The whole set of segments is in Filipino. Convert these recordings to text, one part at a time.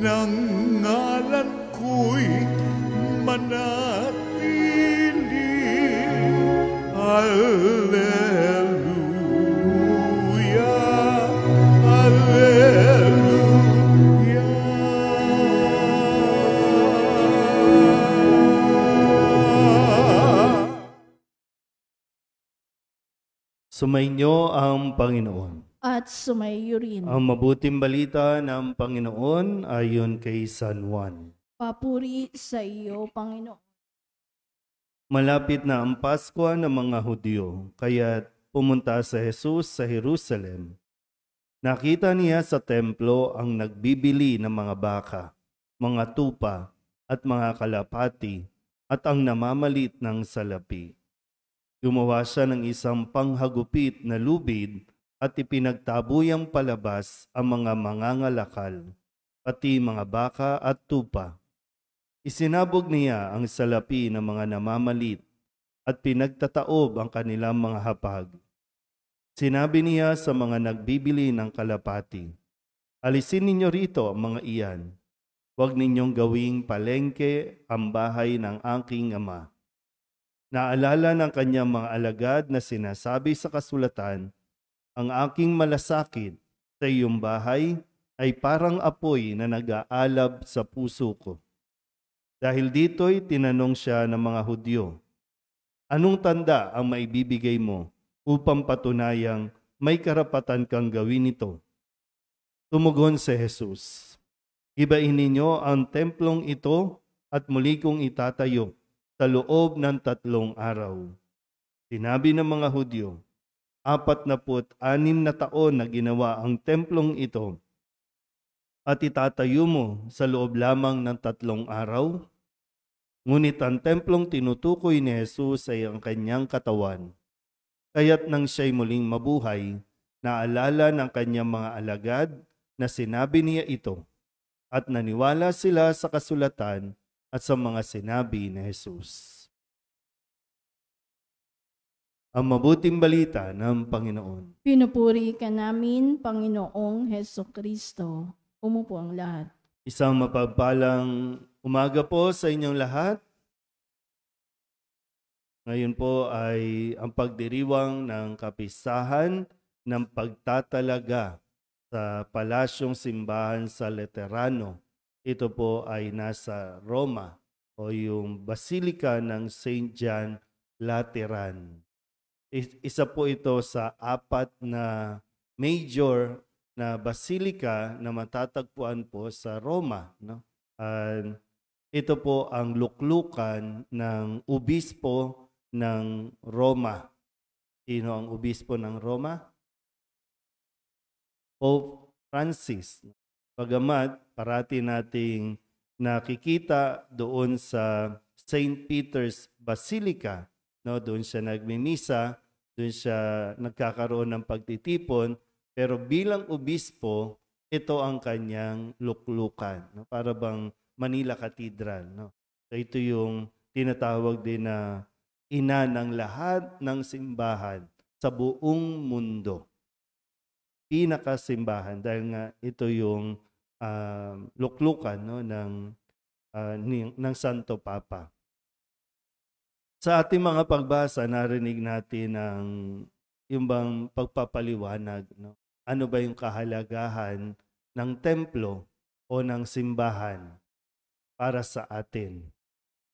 ng ngalan ko'y manatili. Alleluia, Alleluia. Sumainyo ang Panginoon. At sumaiyo rin. Ang mabuting balita ng Panginoon ayon kay San Juan. Papuri sa iyo, Panginoon. Malapit na ang Pasko ng mga Hudyo, kaya pumunta sa Jesus sa Jerusalem. Nakita niya sa templo ang nagbibili ng mga baka, mga tupa at mga kalapati at ang namamalit ng salapi. Gumawa siya ng isang panghagupit na lubid at ipinagtabuyang palabas ang mga mangangalakal, pati mga baka at tupa. Isinabog niya ang salapi ng mga namamalit at pinagtataob ang kanilang mga hapag. Sinabi niya sa mga nagbibili ng kalapati, "Alisin ninyo rito ang mga iyan. Huwag ninyong gawing palengke ang bahay ng aking ama." Naalala ng kanyang mga alagad na sinasabi sa kasulatan, "Ang aking malasakit sa iyong bahay ay parang apoy na nag-aalab sa puso ko." Dahil dito'y tinanong siya ng mga Hudyo, "Anong tanda ang maibibigay mo upang patunayang may karapatan kang gawin ito?" Tumugon si Jesus, "Ibain ninyo ang templong ito at muli kong itatayo sa loob ng 3 araw." Sinabi ng mga Hudyo, 46 na taon na ginawa ang templong ito at itatayo mo sa loob lamang ng 3 araw? Ngunit ang templong tinutukoy ni Jesus ay ang kanyang katawan. Kaya't nang siya'y muling mabuhay, naalala ng kanyang mga alagad na sinabi niya ito at naniwala sila sa kasulatan at sa mga sinabi ni Jesus. Ang mabuting balita ng Panginoon. Pinupuri ka namin, Panginoong Hesukristo. Umupo ang lahat. Isang mapagpalang umaga po sa inyong lahat. Ngayon po ay ang pagdiriwang ng kapistahan ng pagtatalaga sa Palasyong Simbahan sa Laterano. Ito po ay nasa Roma o yung Basilika ng St. John Lateran. Isa po ito sa 4 na major na basilika na matatagpuan po sa Roma. No? Ito po ang luklukan ng obispo ng Roma. Sino ang obispo ng Roma? Pope Francis. Bagamat parati nating nakikita doon sa St. Peter's Basilica, no, doon siya nagmimisa, doon siya nagkakaroon ng pagtitipon, pero bilang obispo, ito ang kanyang luklukan, no? Para bang Manila Cathedral, no? So ito yung tinatawag din na ina ng lahat ng simbahan sa buong mundo. Pinakasimbahan dahil nga ito yung luklukan, no, ng Santo Papa. Sa ating mga pagbasa, narinig natin yung bang pagpapaliwanag, no? Ano ba yung kahalagahan ng templo o ng simbahan para sa atin?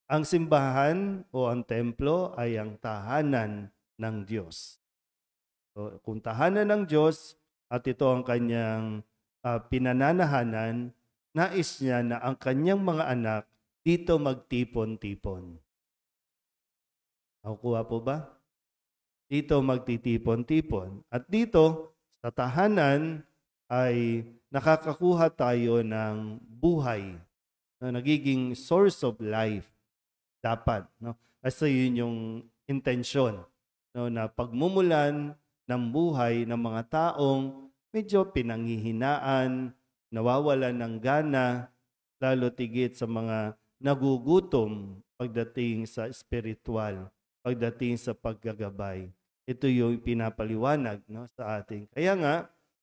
Ang simbahan o ang templo ay ang tahanan ng Diyos. So, kung tahanan ng Diyos at ito ang kanyang pinananahanan, nais niya na ang kanyang mga anak dito magtipon-tipon. Nakukuha po ba? Dito magtitipon-tipon. At dito, sa tahanan, ay nakakakuha tayo ng buhay na nagiging source of life. Dapat. No? Kasi yun yung intensyon, no? Na pagmumulan ng buhay ng mga taong medyo pinanghihinaan, nawawalan ng gana, lalo tigit sa mga nagugutom pagdating sa spiritual, pagdating sa paggagabay. Ito yung pinapaliwanag, no, sa ating. Kaya nga,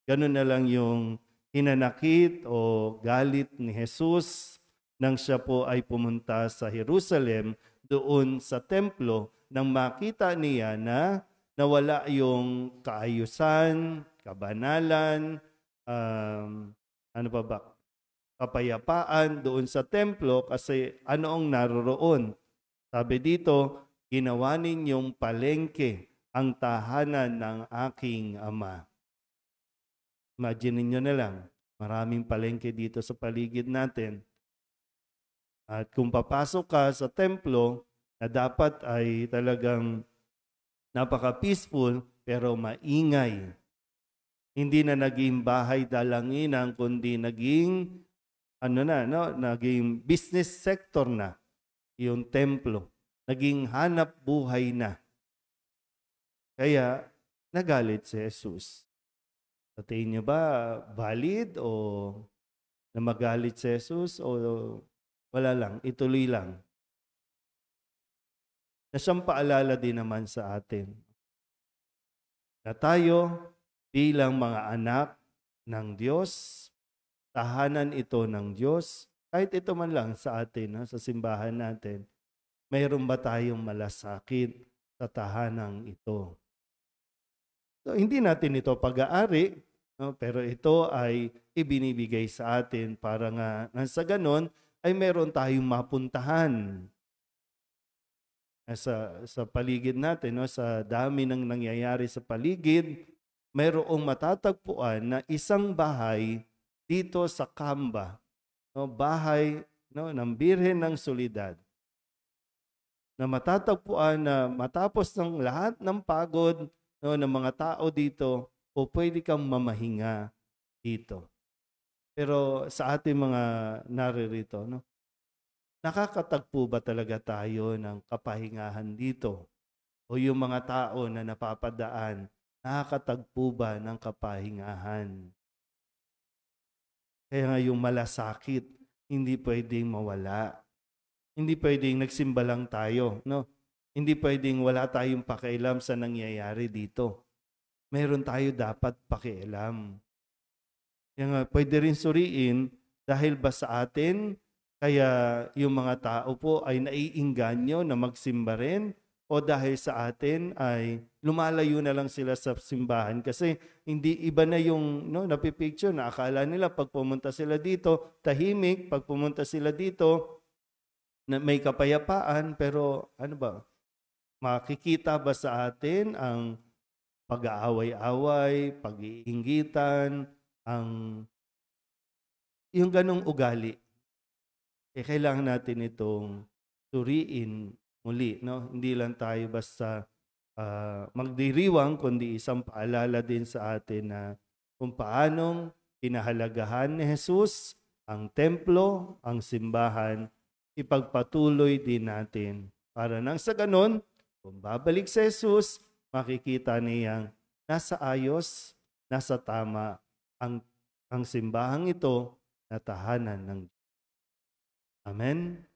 ganun na lang yung hinanakit o galit ni Jesus nang siya po ay pumunta sa Jerusalem doon sa templo nang makita niya na nawala yung kaayusan, kabanalan, ano pa ba, kapayapaan doon sa templo kasi ano ang naroroon. Sabi dito, ginawa ninyong palengke ang tahanan ng aking Ama. Imagine niyo na lang, maraming palengke dito sa paligid natin. At kung papasok ka sa templo, na dapat ay talagang napaka-peaceful pero maingay. Hindi na naging bahay dalanginan kundi naging naging business sector na yung templo. Naging hanap buhay na. Kaya nagalit si Jesus. Sa tingin niyo ba valid o na magalit si Jesus o wala lang, ituloy lang? Na siyang paalala din naman sa atin. Na tayo bilang mga anak ng Diyos, tahanan ito ng Diyos, kahit ito man lang sa atin, sa simbahan natin, mayroon ba tayong malasakit sa tahanang ito? So, hindi natin ito pag-aari, pero ito ay ibinibigay sa atin para nga sa ganon ay meron tayong mapuntahan sa paligid natin, sa dami ng nangyayari sa paligid, mayroong matatagpuan na isang bahay dito sa Kamba, bahay ng Birhen ng Soledad, na matatagpuan na matapos ng lahat ng pagod ng mga tao dito, o pwede kang mamahinga dito. Pero sa ating mga naririto, nakakatagpo ba talaga tayo ng kapahingahan dito? O yung mga tao na napapadaan, nakakatagpo ba ng kapahingahan? Kaya nga yung malasakit, hindi pwedeng mawala. Hindi pwedeng nagsimba lang tayo, Hindi pwedeng wala tayong pakialam sa nangyayari dito. Meron tayo dapat pakialam. Kaya nga, pwede rin suriin dahil ba sa atin, kaya yung mga tao po ay naiinganyo na magsimba rin, o dahil sa atin ay lumalayo na lang sila sa simbahan kasi hindi iba na yung napipicture na akala nila pag pumunta sila dito, tahimik, pag pumunta sila dito, na may kapayapaan, pero makikita ba sa atin ang pag-aaway-away, pag-iinggitan, yung ganong ugali? Kailangan natin itong suriin muli, Hindi lang tayo basta magdiriwang, kundi isang paalala din sa atin na kung paanong pinahalagahan ni Jesus ang templo, ang simbahan, ipagpatuloy din natin. Para nang sa ganon, kung babalik si Jesus, makikita niyang nasa ayos, nasa tama ang simbahang ito na tahanan ng Diyos. Amen.